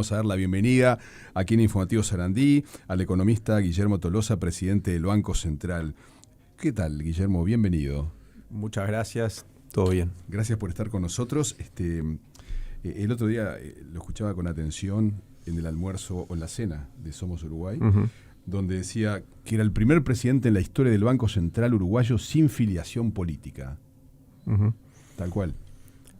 Vamos a dar la bienvenida aquí en Informativo Sarandí al economista Guillermo Tolosa, presidente del Banco Central. ¿Qué tal, Guillermo? Bienvenido. Muchas gracias, todo bien. Gracias por estar con nosotros. El otro día lo escuchaba con atención en el almuerzo o en la cena de Somos Uruguay, donde decía que era el primer presidente en la historia del Banco Central uruguayo sin filiación política. Tal cual.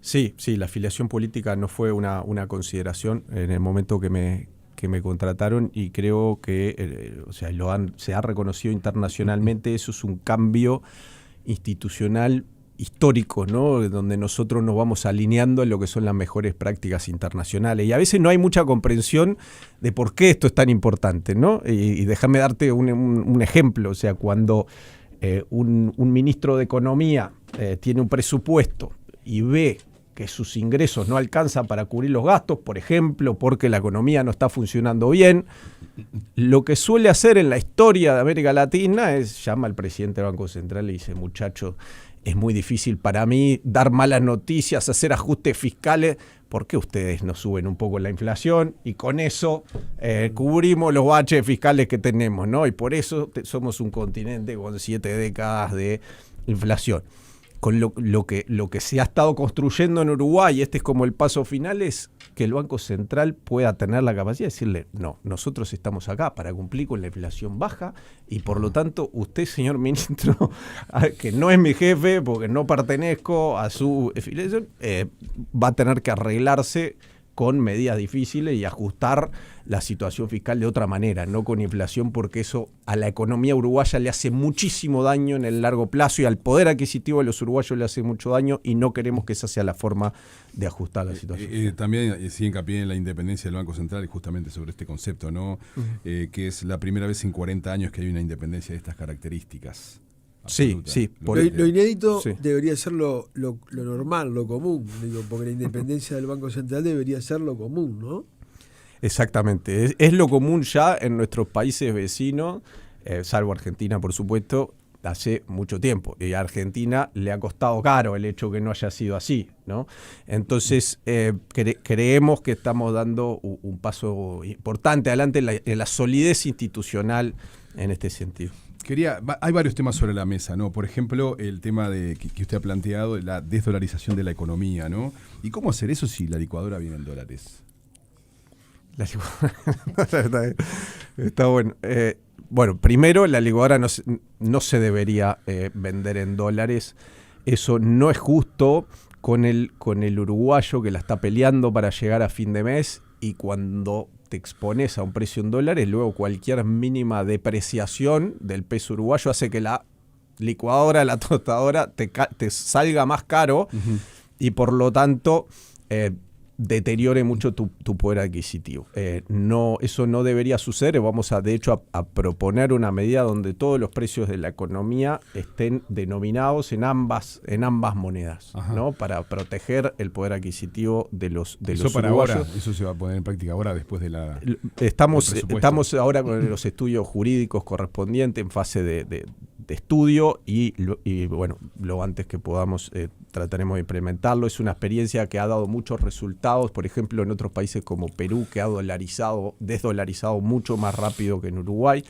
Sí, la afiliación política no fue una consideración en el momento que me contrataron, y creo que se ha reconocido internacionalmente. Eso es un cambio institucional histórico, ¿no? Donde nosotros nos vamos alineando en lo que son las mejores prácticas internacionales. Y a veces no hay mucha comprensión de por qué esto es tan importante, ¿no? Y déjame darte un ejemplo. O sea, cuando un ministro de Economía tiene un presupuesto y ve que sus ingresos no alcanzan para cubrir los gastos, por ejemplo, porque la economía no está funcionando bien, lo que suele hacer en la historia de América Latina es llama al presidente del Banco Central y dice: muchachos, es muy difícil para mí dar malas noticias, hacer ajustes fiscales, ¿por qué ustedes no suben un poco la inflación? Y con eso cubrimos los baches fiscales que tenemos, ¿no? Y por eso somos un continente con 7 décadas de inflación. Con lo que se ha estado construyendo en Uruguay, este es como el paso final, es que el Banco Central pueda tener la capacidad de decirle: no, nosotros estamos acá para cumplir con la inflación baja, y por lo tanto usted, señor ministro, que no es mi jefe porque no pertenezco a su afiliación, va a tener que arreglarse con medidas difíciles y ajustar la situación fiscal de otra manera, no con inflación, porque eso a la economía uruguaya le hace muchísimo daño en el largo plazo, y al poder adquisitivo de los uruguayos le hace mucho daño, y no queremos que esa sea la forma de ajustar la situación. También sí hincapié en la independencia del Banco Central, justamente sobre este concepto, ¿no? Que es la primera vez en 40 años que hay una independencia de estas características. Absoluta. Sí. Lo inédito debería ser lo normal, lo común, porque la independencia del Banco Central debería ser lo común, ¿no? Exactamente, es lo común ya en nuestros países vecinos, salvo Argentina, por supuesto, hace mucho tiempo. Y a Argentina le ha costado caro el hecho que no haya sido así, ¿no? Entonces, creemos que estamos dando un paso importante adelante en la solidez institucional en este sentido. Hay varios temas sobre la mesa, ¿no? Por ejemplo, el tema que usted ha planteado, de la desdolarización de la economía, ¿no? ¿Y cómo hacer eso si la licuadora viene en dólares? La licuadora está bueno. Bueno, primero, la licuadora no se debería vender en dólares. Eso no es justo con el uruguayo que la está peleando para llegar a fin de mes, y cuando te expones a un precio en dólares, luego cualquier mínima depreciación del peso uruguayo hace que la licuadora, la tostadora te salga más caro, y por lo tanto deteriore mucho tu poder adquisitivo. Eso no debería suceder. Vamos de hecho a proponer una medida donde todos los precios de la economía estén denominados en ambas monedas, ¿no? Para proteger el poder adquisitivo de los uruguayos. Ahora, eso se va a poner en práctica ahora, después de la... Estamos ahora con los estudios jurídicos correspondientes en fase de estudio, y bueno, lo antes que podamos trataremos de implementarlo. Es una experiencia que ha dado muchos resultados, por ejemplo, en otros países como Perú, que ha desdolarizado mucho más rápido que en Uruguay,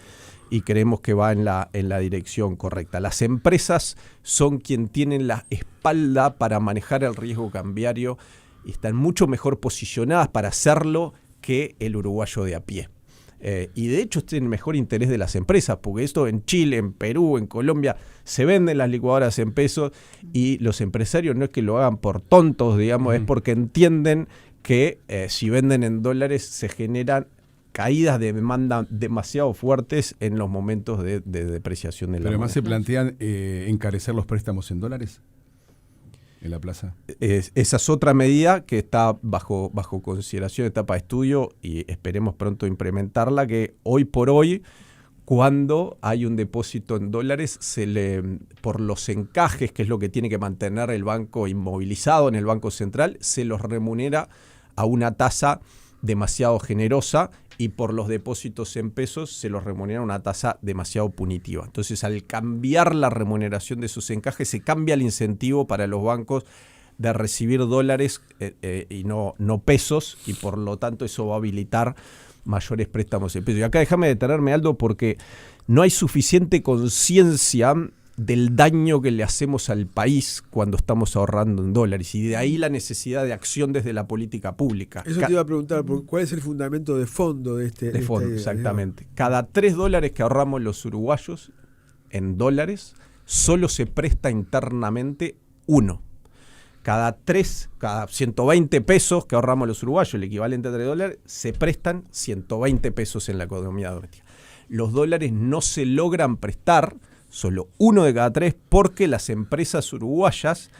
y creemos que va en la dirección correcta. Las empresas son quien tienen la espalda para manejar el riesgo cambiario, y están mucho mejor posicionadas para hacerlo que el uruguayo de a pie. Y de hecho este es el mejor interés de las empresas, porque esto en Chile, en Perú, en Colombia se venden las licuadoras en pesos, y los empresarios no es que lo hagan por tontos, digamos, es porque entienden que si venden en dólares se generan caídas de demanda demasiado fuertes en los momentos de depreciación de la moneda. Pero además se plantean encarecer los préstamos en dólares en la plaza. Esa es otra medida que está bajo consideración, etapa de estudio, y esperemos pronto implementarla, que hoy por hoy, cuando hay un depósito en dólares, por los encajes, que es lo que tiene que mantener el banco inmovilizado en el Banco Central, se los remunera a una tasa demasiado generosa, y por los depósitos en pesos se los remunera una tasa demasiado punitiva. Entonces, al cambiar la remuneración de esos encajes, se cambia el incentivo para los bancos de recibir dólares y no pesos, y por lo tanto eso va a habilitar mayores préstamos en pesos. Y acá déjame detenerme, Aldo, porque no hay suficiente conciencia del daño que le hacemos al país cuando estamos ahorrando en dólares, y de ahí la necesidad de acción desde la política pública. Eso te iba a preguntar, ¿cuál es el fundamento de fondo de este? De fondo, exactamente. Cada $3 que ahorramos los uruguayos en dólares, solo se presta internamente 1. Cada 120 pesos que ahorramos los uruguayos, el equivalente a $3, se prestan 120 pesos en la economía doméstica. Los dólares no se logran prestar, solo 1 de cada 3, porque las empresas uruguayas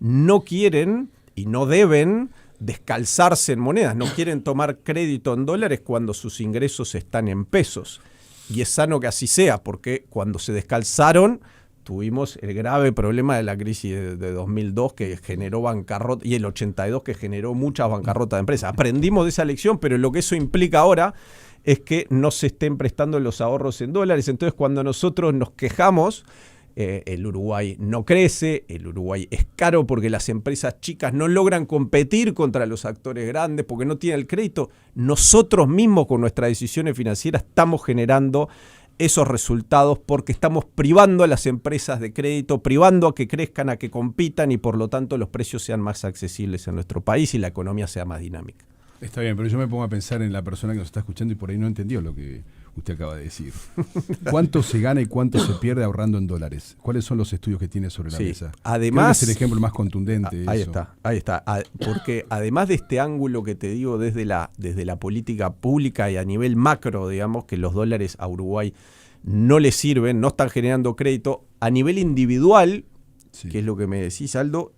no quieren y no deben descalzarse en monedas, no quieren tomar crédito en dólares cuando sus ingresos están en pesos. Y es sano que así sea, porque cuando se descalzaron tuvimos el grave problema de la crisis de 2002 que generó bancarrota, y el 82 que generó muchas bancarrotas de empresas. Aprendimos de esa lección, pero lo que eso implica ahora es que no se estén prestando los ahorros en dólares. Entonces, cuando nosotros nos quejamos, el Uruguay no crece, el Uruguay es caro porque las empresas chicas no logran competir contra los actores grandes porque no tienen el crédito. Nosotros mismos con nuestras decisiones financieras estamos generando esos resultados porque estamos privando a las empresas de crédito, privando a que crezcan, a que compitan, y por lo tanto los precios sean más accesibles en nuestro país y la economía sea más dinámica. Está bien, pero yo me pongo a pensar en la persona que nos está escuchando y por ahí no entendió lo que usted acaba de decir. ¿Cuánto se gana y cuánto se pierde ahorrando en dólares? ¿Cuáles son los estudios que tiene sobre la mesa? Además, creo que es el ejemplo más contundente. Ahí está. Porque además de este ángulo que te digo desde la política pública y a nivel macro, digamos, que los dólares a Uruguay no le sirven, no están generando crédito, a nivel individual, que es lo que me decís, Aldo,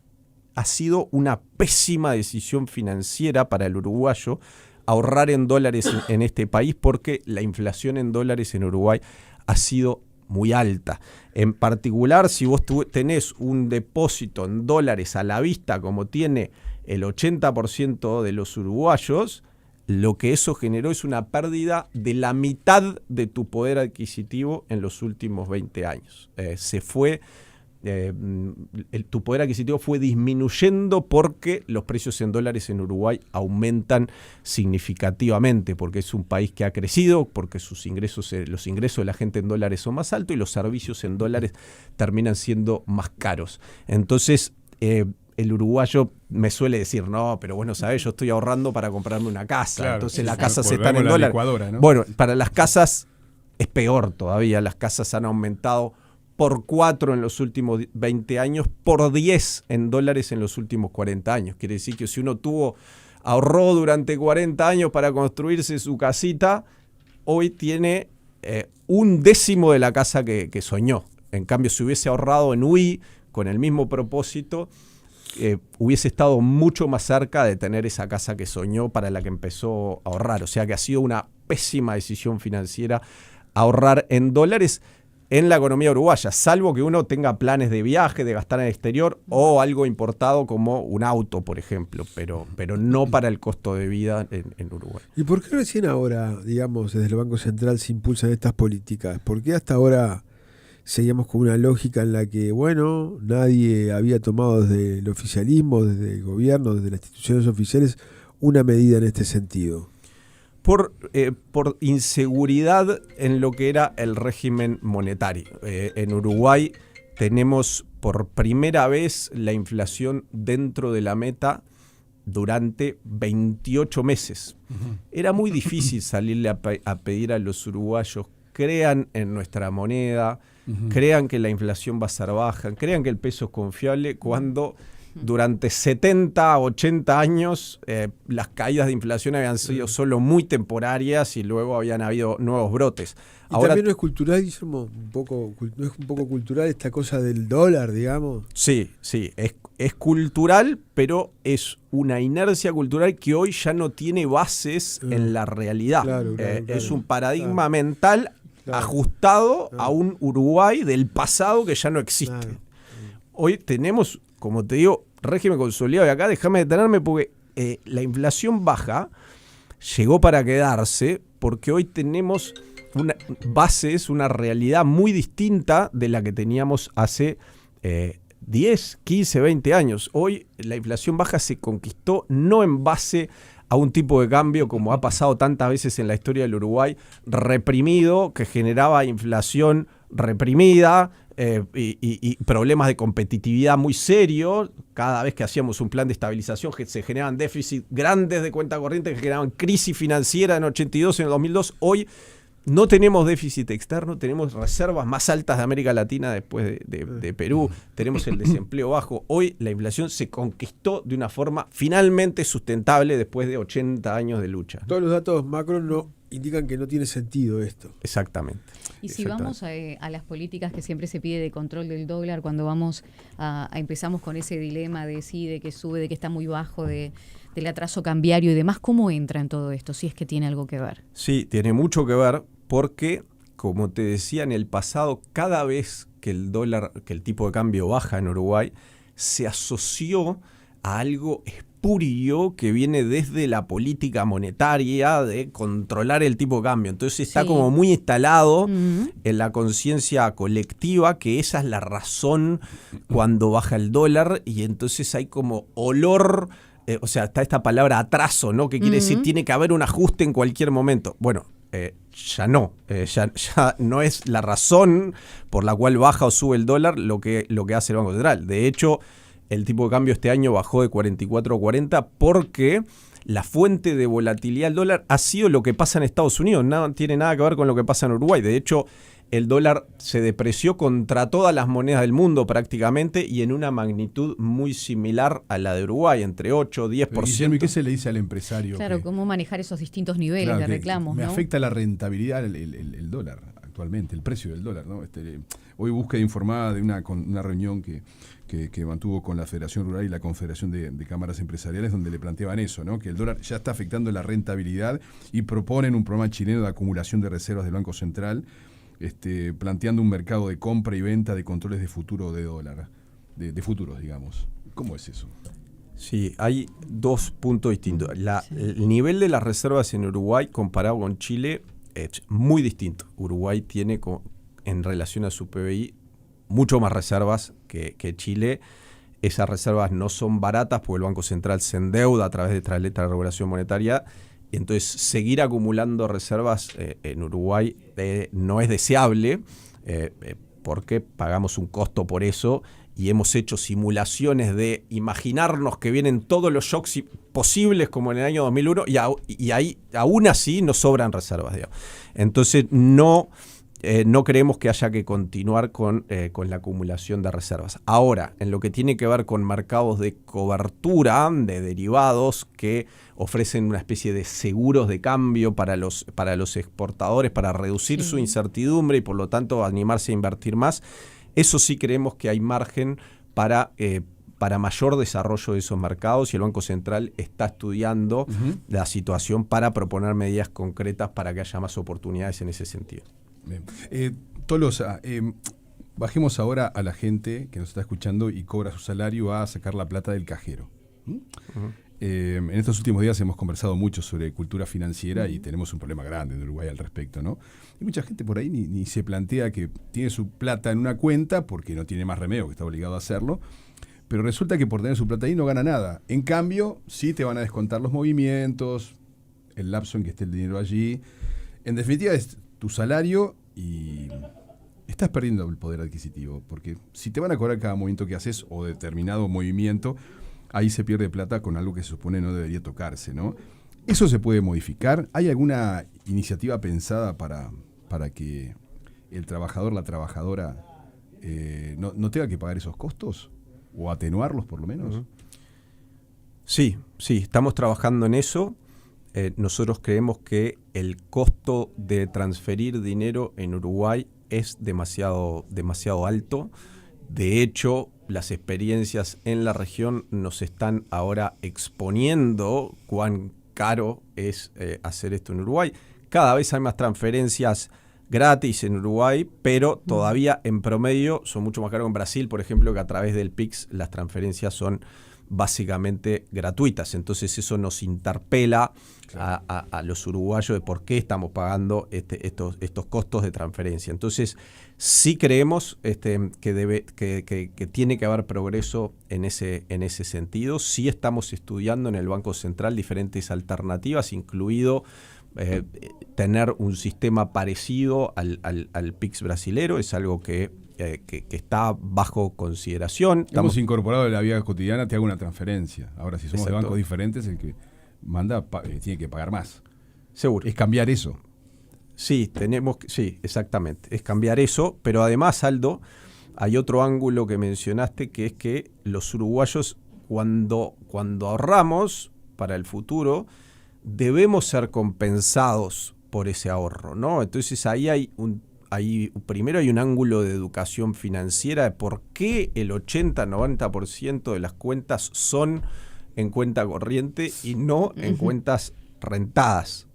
ha sido una pésima decisión financiera para el uruguayo ahorrar en dólares en este país, porque la inflación en dólares en Uruguay ha sido muy alta. En particular, si vos tenés un depósito en dólares a la vista, como tiene el 80% de los uruguayos, lo que eso generó es una pérdida de la mitad de tu poder adquisitivo en los últimos 20 años. Tu poder adquisitivo fue disminuyendo porque los precios en dólares en Uruguay aumentan significativamente, porque es un país que ha crecido, porque los ingresos de la gente en dólares son más altos y los servicios en dólares terminan siendo más caros. Entonces, el uruguayo me suele decir, no, pero bueno, ¿sabés? Yo estoy ahorrando para comprarme una casa, claro, entonces las casas están en dólares. ¿No? Bueno, para las casas es peor todavía, las casas han aumentado por 4 en los últimos 20 años, por 10 en dólares en los últimos 40 años. Quiere decir que si uno ahorró durante 40 años para construirse su casita, hoy tiene 1/10 de la casa que soñó. En cambio, si hubiese ahorrado en UI con el mismo propósito, hubiese estado mucho más cerca de tener esa casa que soñó para la que empezó a ahorrar. O sea que ha sido una pésima decisión financiera ahorrar en dólares en la economía uruguaya, salvo que uno tenga planes de viaje, de gastar en el exterior o algo importado como un auto, por ejemplo, pero no para el costo de vida en Uruguay. ¿Y por qué recién ahora, digamos, desde el Banco Central se impulsan estas políticas? ¿Por qué hasta ahora seguimos con una lógica en la que, bueno, nadie había tomado desde el oficialismo, desde el gobierno, desde las instituciones oficiales, una medida en este sentido? Por inseguridad en lo que era el régimen monetario. En Uruguay tenemos por primera vez la inflación dentro de la meta durante 28 meses. Era muy difícil salirle a pedir a los uruguayos, crean en nuestra moneda, crean que la inflación va a ser baja, crean que el peso es confiable, cuando durante 70, 80 años las caídas de inflación habían sido solo muy temporarias y luego habían habido nuevos brotes. Y ahora, también no es cultural, Guillermo, no es un poco cultural esta cosa del dólar, digamos. Sí, es cultural, pero es una inercia cultural que hoy ya no tiene bases en la realidad. Claro, es un paradigma mental ajustado a un Uruguay del pasado que ya no existe. Hoy tenemos, como te digo, régimen consolidado. Y acá déjame detenerme porque la inflación baja llegó para quedarse, porque hoy tenemos una realidad muy distinta de la que teníamos hace 10, 15, 20 años. Hoy la inflación baja se conquistó no en base a un tipo de cambio como ha pasado tantas veces en la historia del Uruguay, reprimido, que generaba inflación reprimida y problemas de competitividad muy serios. Cada vez que hacíamos un plan de estabilización se generaban déficits grandes de cuenta corriente que generaban crisis financiera en 82, en el 2002. Hoy no tenemos déficit externo, tenemos reservas más altas de América Latina después de Perú, tenemos el desempleo bajo. Hoy la inflación se conquistó de una forma finalmente sustentable después de 80 años de lucha. Todos los datos macro no indican que no tiene sentido esto. Exactamente. Y si vamos a las políticas que siempre se pide de control del dólar, cuando vamos empezamos con ese dilema de sí, de que sube, de que está muy bajo, del atraso cambiario y demás, ¿cómo entra en todo esto? Si es que tiene algo que ver. Sí, tiene mucho que ver porque, como te decía, en el pasado, cada vez que el dólar, que el tipo de cambio baja en Uruguay, se asoció a algo espurio que viene desde la política monetaria de controlar el tipo de cambio. Entonces está como muy instalado en la conciencia colectiva que esa es la razón cuando baja el dólar, y entonces hay como olor, o sea, está esta palabra atraso, ¿no? Que quiere decir tiene que haber un ajuste en cualquier momento. Bueno, ya no es la razón por la cual baja o sube el dólar lo que hace el Banco Central. De hecho, el tipo de cambio este año bajó de 44 a 40 porque la fuente de volatilidad del dólar ha sido lo que pasa en Estados Unidos. No tiene nada que ver con lo que pasa en Uruguay. De hecho, el dólar se depreció contra todas las monedas del mundo prácticamente y en una magnitud muy similar a la de Uruguay, entre 8 y 10%. Guillermo, ¿y qué se le dice al empresario? Claro, cómo manejar esos distintos niveles de reclamos, me ¿no? afecta la rentabilidad el dólar actualmente, el precio del dólar, ¿no? Hoy búsqueda informada de una reunión que mantuvo con la Federación Rural y la Confederación de Cámaras Empresariales, donde le planteaban eso, ¿no? Que el dólar ya está afectando la rentabilidad y proponen un programa chileno de acumulación de reservas del Banco Central, planteando un mercado de compra y venta de controles de futuro de dólar, de futuros, digamos. ¿Cómo es eso? Sí, hay dos puntos distintos. El nivel de las reservas en Uruguay comparado con Chile es muy distinto. Uruguay tiene, en relación a su PBI, mucho más reservas que Chile. Esas reservas no son baratas porque el Banco Central se endeuda a través de esta letra de regulación monetaria. Y entonces seguir acumulando reservas en Uruguay no es deseable porque pagamos un costo por eso y hemos hecho simulaciones de imaginarnos que vienen todos los shocks posibles como en el año 2001 y ahí aún así nos sobran reservas, digamos. Entonces no creemos que haya que continuar con la acumulación de reservas. Ahora, en lo que tiene que ver con mercados de cobertura, de derivados que ofrecen una especie de seguros de cambio para los exportadores, para reducir su incertidumbre y por lo tanto animarse a invertir más, eso sí creemos que hay margen para mayor desarrollo de esos mercados y el Banco Central está estudiando la situación para proponer medidas concretas para que haya más oportunidades en ese sentido. Bien. Tolosa, bajemos ahora a la gente que nos está escuchando y cobra su salario a sacar la plata del cajero. En estos últimos días hemos conversado mucho sobre cultura financiera y tenemos un problema grande en Uruguay al respecto, ¿no? Y mucha gente por ahí ni se plantea que tiene su plata en una cuenta porque no tiene más remedio, que está obligado a hacerlo, pero resulta que por tener su plata ahí no gana nada. En cambio, sí te van a descontar los movimientos, el lapso en que esté el dinero allí. En definitiva, es tu salario y estás perdiendo el poder adquisitivo, porque si te van a cobrar cada movimiento que haces o determinado movimiento, ahí se pierde plata con algo que se supone no debería tocarse, ¿no? ¿Eso se puede modificar? ¿Hay alguna iniciativa pensada para que el trabajador, la trabajadora, no tenga que pagar esos costos? ¿O atenuarlos por lo menos? Sí, estamos trabajando en eso. Nosotros creemos que el costo de transferir dinero en Uruguay es demasiado alto. De hecho, las experiencias en la región nos están ahora exponiendo cuán caro es hacer esto en Uruguay. Cada vez hay más transferencias gratis en Uruguay, pero todavía en promedio son mucho más caros que en Brasil, por ejemplo, que a través del PIX las transferencias son básicamente gratuitas. Entonces eso nos interpela a los uruguayos de por qué estamos pagando estos costos de transferencia. Entonces sí creemos que tiene que haber progreso en ese sentido. Sí estamos estudiando en el Banco Central diferentes alternativas, incluido tener un sistema parecido al PIX brasilero. Es algo que está bajo consideración. Hemos incorporado en la vida cotidiana, te hago una transferencia. Ahora, si somos Exacto. de bancos diferentes, el que manda tiene que pagar más. Seguro. Es cambiar eso. Sí, sí, exactamente. Es cambiar eso, pero además, Aldo, hay otro ángulo que mencionaste, que es que los uruguayos, cuando ahorramos para el futuro, debemos ser compensados por ese ahorro, ¿no? Entonces ahí primero hay un ángulo de educación financiera de por qué el 80-90% de las cuentas son en cuenta corriente y no en cuentas rentadas,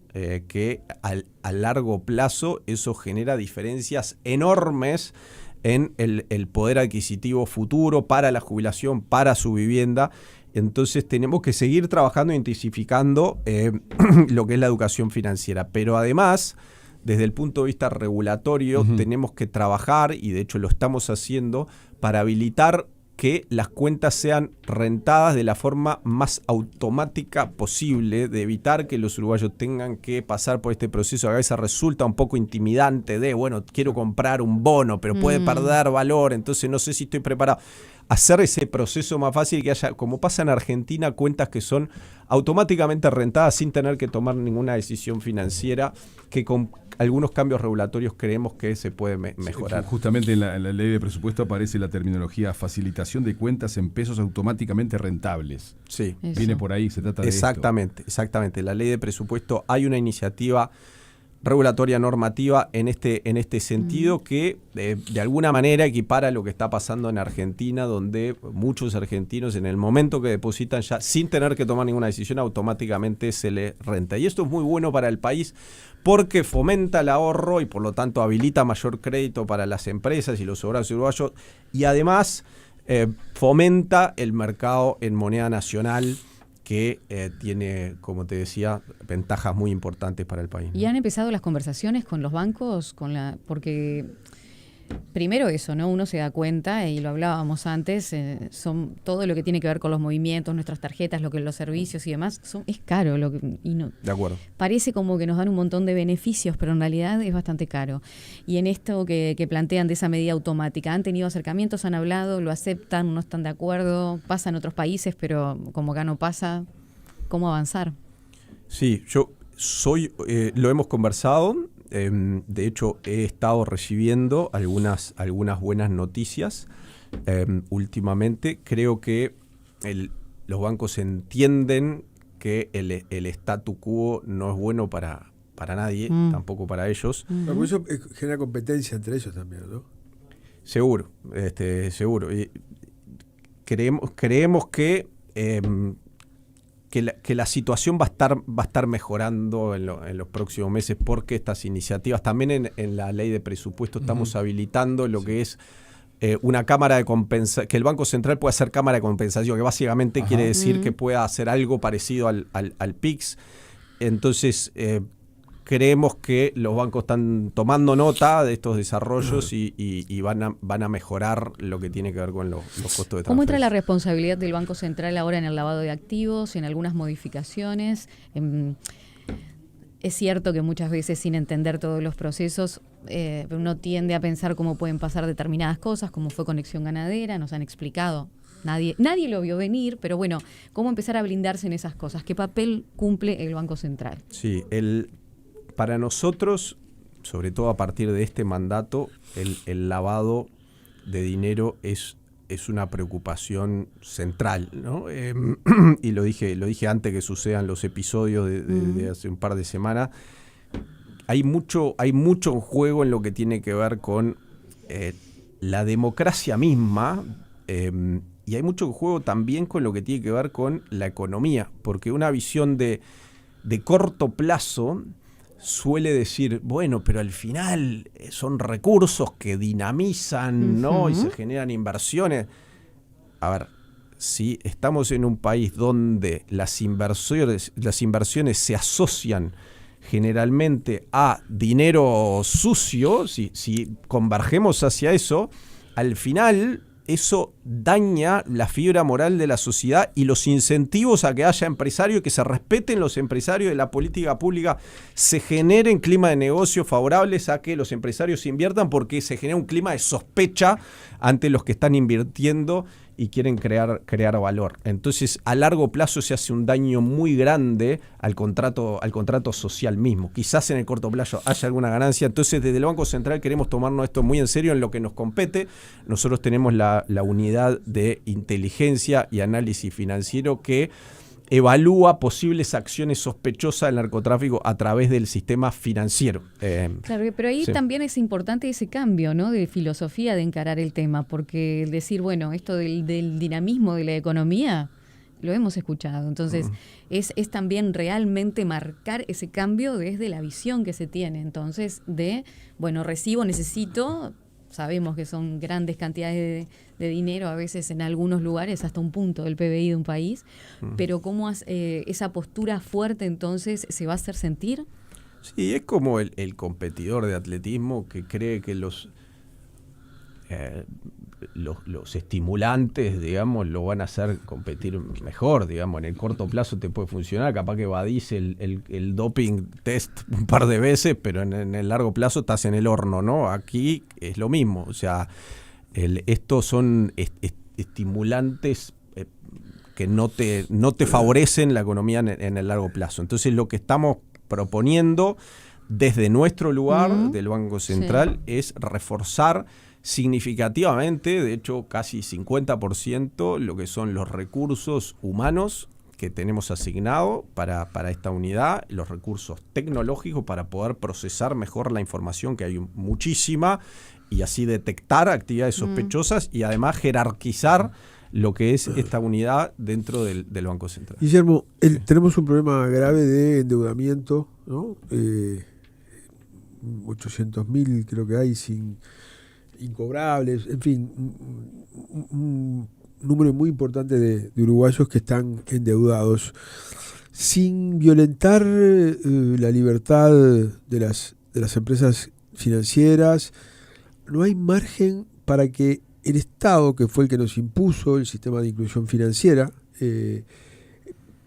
que a largo plazo eso genera diferencias enormes en el poder adquisitivo futuro para la jubilación, para su vivienda. Entonces tenemos que seguir trabajando e intensificando lo que es la educación financiera, pero además, desde el punto de vista regulatorio, tenemos que trabajar, y de hecho lo estamos haciendo, para habilitar que las cuentas sean rentadas de la forma más automática posible, de evitar que los uruguayos tengan que pasar por este proceso. A veces resulta un poco intimidante de, bueno, quiero comprar un bono, pero puede perder valor, entonces no sé si estoy preparado. Hacer ese proceso más fácil, que haya, como pasa en Argentina, cuentas que son automáticamente rentadas sin tener que tomar ninguna decisión financiera, que con algunos cambios regulatorios creemos que se puede mejorar. Justamente en la ley de presupuesto aparece la terminología facilitación de cuentas en pesos automáticamente rentables. Sí. Eso. Viene por ahí, se trata de Exactamente. La ley de presupuesto, hay una iniciativa regulatoria normativa en este sentido que de alguna manera equipara lo que está pasando en Argentina, donde muchos argentinos en el momento que depositan ya sin tener que tomar ninguna decisión automáticamente se le renta. Y esto es muy bueno para el país porque fomenta el ahorro y por lo tanto habilita mayor crédito para las empresas y los hogares uruguayos, y además fomenta el mercado en moneda nacional, que tiene, como te decía, ventajas muy importantes para el país, ¿no? ¿Y han empezado las conversaciones con los bancos? Porque primero eso, ¿no? Uno se da cuenta, y lo hablábamos antes, son todo lo que tiene que ver con los movimientos, nuestras tarjetas, los servicios y demás, es caro. De acuerdo. Parece como que nos dan un montón de beneficios, pero en realidad es bastante caro. Y en esto que plantean de esa medida automática, ¿han tenido acercamientos, han hablado, lo aceptan, no están de acuerdo? Pasa en otros países, pero como acá no pasa, ¿cómo avanzar? Sí, lo hemos conversado. De hecho, he estado recibiendo algunas buenas noticias últimamente. Creo que los bancos entienden que el statu quo no es bueno para nadie, tampoco para ellos. Pero eso genera competencia entre ellos también, ¿no? Seguro. Y creemos que la situación va a estar mejorando en los próximos meses, porque estas iniciativas, también en la ley de presupuesto estamos habilitando lo que es una cámara de compensación, que el Banco Central pueda hacer cámara de compensación, que básicamente quiere decir que pueda hacer algo parecido al PIX. Entonces, creemos que los bancos están tomando nota de estos desarrollos y van a mejorar lo que tiene que ver con los costos de transferencia. ¿Cómo entra la responsabilidad del Banco Central ahora en el lavado de activos, en algunas modificaciones? Es cierto que muchas veces, sin entender todos los procesos, uno tiende a pensar cómo pueden pasar determinadas cosas, como fue Conexión Ganadera, nos han explicado. Nadie lo vio venir, pero bueno, ¿cómo empezar a blindarse en esas cosas? ¿Qué papel cumple el Banco Central? Sí, para nosotros, sobre todo a partir de este mandato, el lavado de dinero es una preocupación central, ¿no? Y lo dije antes que sucedan los episodios de hace un par de semanas. Hay mucho en juego en lo que tiene que ver con la democracia misma, y hay mucho en juego también con lo que tiene que ver con la economía, porque una visión de corto plazo suele decir, bueno, pero al final son recursos que dinamizan, ¿no? Y se generan inversiones. A ver, ¿sí? Estamos en un país donde las inversiones se asocian generalmente a dinero sucio. Si convergemos hacia eso, al final eso daña la fibra moral de la sociedad y los incentivos a que haya empresarios, que se respeten los empresarios, de la política pública se generen clima de negocio favorables a que los empresarios inviertan, porque se genera un clima de sospecha ante los que están invirtiendo y quieren crear valor. Entonces, a largo plazo se hace un daño muy grande al contrato social mismo. Quizás en el corto plazo haya alguna ganancia. Entonces, desde el Banco Central queremos tomarnos esto muy en serio en lo que nos compete. Nosotros tenemos la unidad de inteligencia y análisis financiero que evalúa posibles acciones sospechosas del narcotráfico a través del sistema financiero. Claro, pero ahí también es importante ese cambio, ¿no?, de filosofía de encarar el tema, porque el decir, bueno, esto del dinamismo de la economía, lo hemos escuchado. Entonces, es también realmente marcar ese cambio desde la visión que se tiene. Entonces, bueno, recibo, necesito... Sabemos que son grandes cantidades de dinero, a veces en algunos lugares hasta un punto del PBI de un país, pero ¿cómo esa postura fuerte entonces se va a hacer sentir? Sí, es como el competidor de atletismo que cree que los estimulantes, digamos, lo van a hacer competir mejor, digamos. En el corto plazo te puede funcionar, capaz que evadís el doping test un par de veces, pero en el largo plazo estás en el horno, ¿no? Aquí es lo mismo, o sea, estos son estimulantes que no te favorecen la economía en el largo plazo. Entonces, lo que estamos proponiendo desde nuestro lugar del Banco Central es reforzar significativamente, de hecho casi 50%, lo que son los recursos humanos que tenemos asignado para esta unidad, los recursos tecnológicos para poder procesar mejor la información, que hay muchísima, y así detectar actividades sospechosas y además jerarquizar lo que es esta unidad dentro del Banco Central. Guillermo, tenemos un problema grave de endeudamiento, ¿no? 800.000 creo que hay sin incobrables, en fin, un número muy importante de uruguayos que están endeudados sin violentar la libertad de las empresas financieras. No hay margen para que el Estado, que fue el que nos impuso el sistema de inclusión financiera,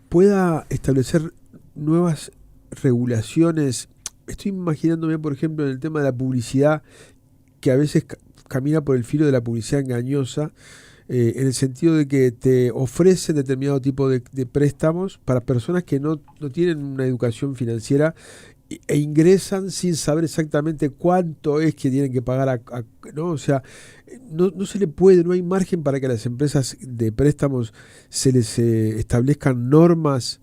pueda establecer nuevas regulaciones. Estoy imaginándome, por ejemplo, en el tema de la publicidad, que a veces camina por el filo de la publicidad engañosa, en el sentido de que te ofrecen determinado tipo de préstamos para personas que no tienen una educación financiera e ingresan sin saber exactamente cuánto es que tienen que pagar, ¿no? O sea, no se le puede, no hay margen para que a las empresas de préstamos se les establezcan normas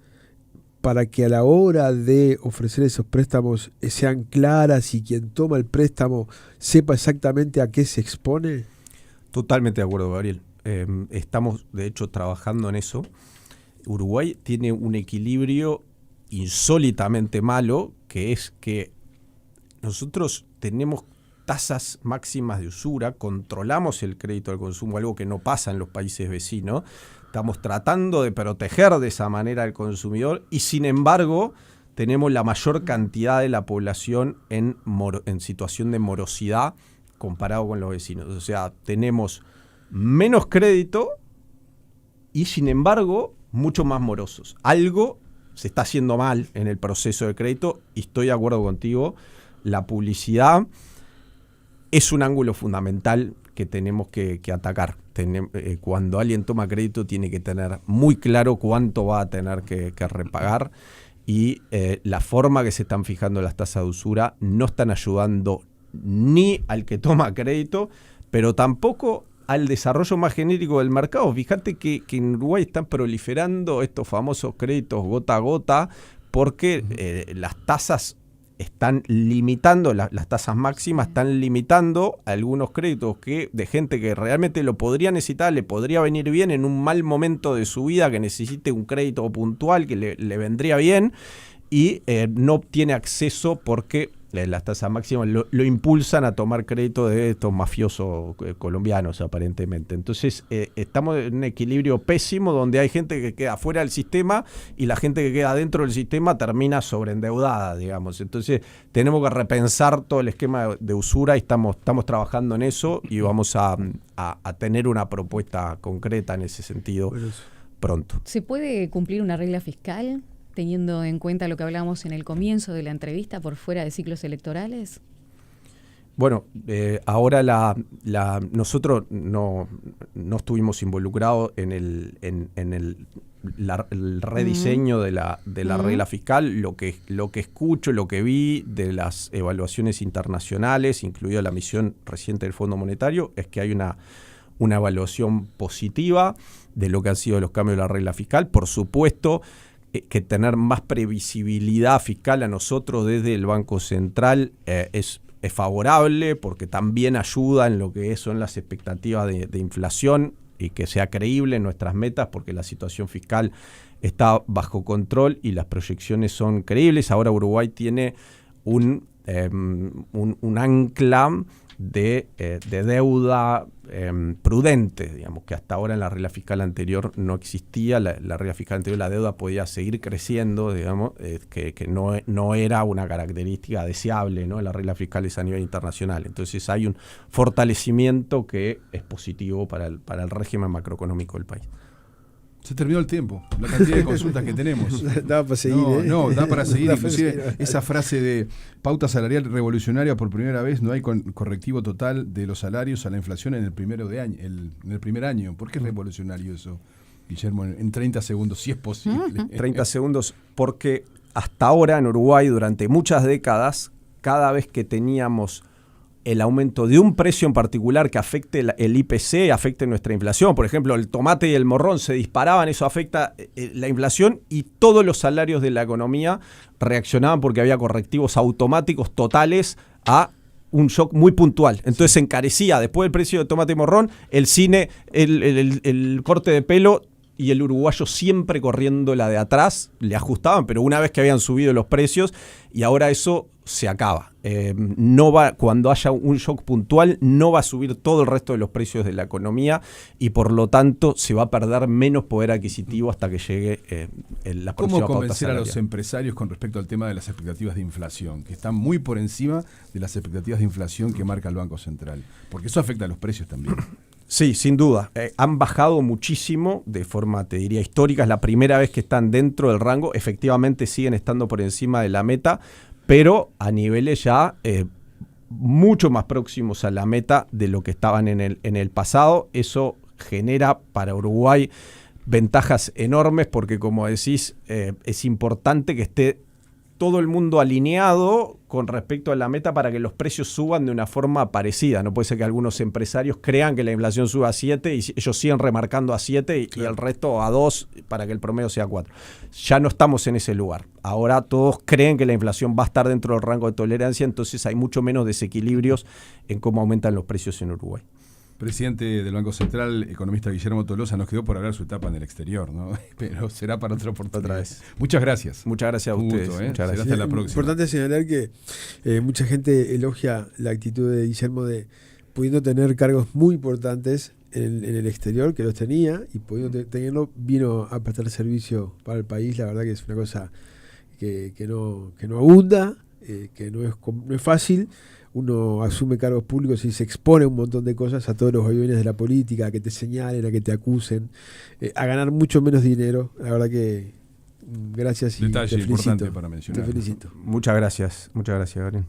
para que a la hora de ofrecer esos préstamos sean claras y quien toma el préstamo sepa exactamente a qué se expone. Totalmente de acuerdo, Gabriel. Estamos, de hecho, trabajando en eso. Uruguay tiene un equilibrio insólitamente malo, que es que nosotros tenemos tasas máximas de usura, controlamos el crédito al consumo, algo que no pasa en los países vecinos. Estamos tratando de proteger de esa manera al consumidor y, sin embargo, tenemos la mayor cantidad de la población en situación de morosidad comparado con los vecinos. O sea, tenemos menos crédito y, sin embargo, mucho más morosos. Algo se está haciendo mal en el proceso de crédito y estoy de acuerdo contigo. La publicidad es un ángulo fundamental que tenemos que atacar. Cuando alguien toma crédito tiene que tener muy claro cuánto va a tener que repagar y la forma que se están fijando las tasas de usura no están ayudando ni al que toma crédito, pero tampoco al desarrollo más genérico del mercado. Fíjate que en Uruguay están proliferando estos famosos créditos gota a gota porque las tasas están limitando, las tasas máximas están limitando algunos créditos de gente que realmente lo podría necesitar, le podría venir bien en un mal momento de su vida, que necesite un crédito puntual que le vendría bien y no obtiene acceso porque las tasas máximas, lo impulsan a tomar crédito de estos mafiosos colombianos, aparentemente. Entonces, estamos en un equilibrio pésimo donde hay gente que queda fuera del sistema y la gente que queda dentro del sistema termina sobreendeudada, digamos. Entonces, tenemos que repensar todo el esquema de usura y estamos trabajando en eso y vamos a tener una propuesta concreta en ese sentido pronto. ¿Se puede cumplir una regla fiscal teniendo en cuenta lo que hablábamos en el comienzo de la entrevista por fuera de ciclos electorales? Bueno, ahora nosotros no estuvimos involucrados en el rediseño de la regla fiscal. Lo que escucho, lo que vi de las evaluaciones internacionales, incluida la misión reciente del Fondo Monetario, es que hay una evaluación positiva de lo que han sido los cambios de la regla fiscal. Por supuesto que tener más previsibilidad fiscal a nosotros desde el Banco Central es favorable, porque también ayuda en lo que son las expectativas de inflación y que sea creíble en nuestras metas, porque la situación fiscal está bajo control y las proyecciones son creíbles. Ahora Uruguay tiene un ancla de deuda prudente, digamos, que hasta ahora en la regla fiscal anterior no existía. La regla fiscal anterior, la deuda podía seguir creciendo, digamos, que no era una característica deseable, ¿no? La regla fiscal es a nivel internacional. Entonces hay un fortalecimiento que es positivo para el régimen macroeconómico del país. Se terminó el tiempo, la cantidad de consultas que tenemos. Da para seguir, no, da para seguir. Inclusive esa frase de pauta salarial revolucionaria, por primera vez no hay correctivo total de los salarios a la inflación en el primer año. ¿Por qué es revolucionario eso, Guillermo? En 30 segundos, si es posible. 30 segundos, porque hasta ahora en Uruguay, durante muchas décadas, cada vez que teníamos el aumento de un precio en particular que afecte el IPC, afecte nuestra inflación. Por ejemplo, el tomate y el morrón se disparaban, eso afecta la inflación y todos los salarios de la economía reaccionaban porque había correctivos automáticos totales a un shock muy puntual. Entonces se encarecía, después del precio de tomate y morrón, el cine, el corte de pelo, y el uruguayo siempre corriendo la de atrás, le ajustaban, pero una vez que habían subido los precios, y ahora eso se acaba. Cuando haya un shock puntual, no va a subir todo el resto de los precios de la economía y por lo tanto se va a perder menos poder adquisitivo hasta que llegue la próxima pauta salarial. ¿Cómo convencer a los empresarios con respecto al tema de las expectativas de inflación, que están muy por encima de las expectativas de inflación que marca el Banco Central? Porque eso afecta a los precios también. Sí, sin duda. Han bajado muchísimo de forma, te diría, histórica. Es la primera vez que están dentro del rango. Efectivamente siguen estando por encima de la meta, pero a niveles ya mucho más próximos a la meta de lo que estaban en el pasado. Eso genera para Uruguay ventajas enormes porque, como decís, es importante que esté todo el mundo alineado con respecto a la meta para que los precios suban de una forma parecida. No puede ser que algunos empresarios crean que la inflación suba a 7 y ellos siguen remarcando a 7 y el resto a 2 para que el promedio sea 4. Ya no estamos en ese lugar. Ahora todos creen que la inflación va a estar dentro del rango de tolerancia, entonces hay mucho menos desequilibrios en cómo aumentan los precios en Uruguay. Presidente del Banco Central, economista Guillermo Tolosa, nos quedó por hablar su etapa en el exterior, ¿no? Pero será para otra oportunidad. Otra vez. Muchas gracias. Muchas gracias a ustedes. Muchas gracias. Será hasta la próxima. Importante señalar que mucha gente elogia la actitud de Guillermo de pudiendo tener cargos muy importantes en el exterior, que los tenía, y pudiendo tenerlo, vino a prestar servicio para el país. La verdad que es una cosa que no abunda, que no es fácil. Uno asume cargos públicos y se expone un montón de cosas a todos los vaivenes de la política, a que te señalen, a que te acusen, a ganar mucho menos dinero. La verdad que gracias y detalle te felicito. importante para mencionar. Te felicito. Muchas gracias, Gabriel.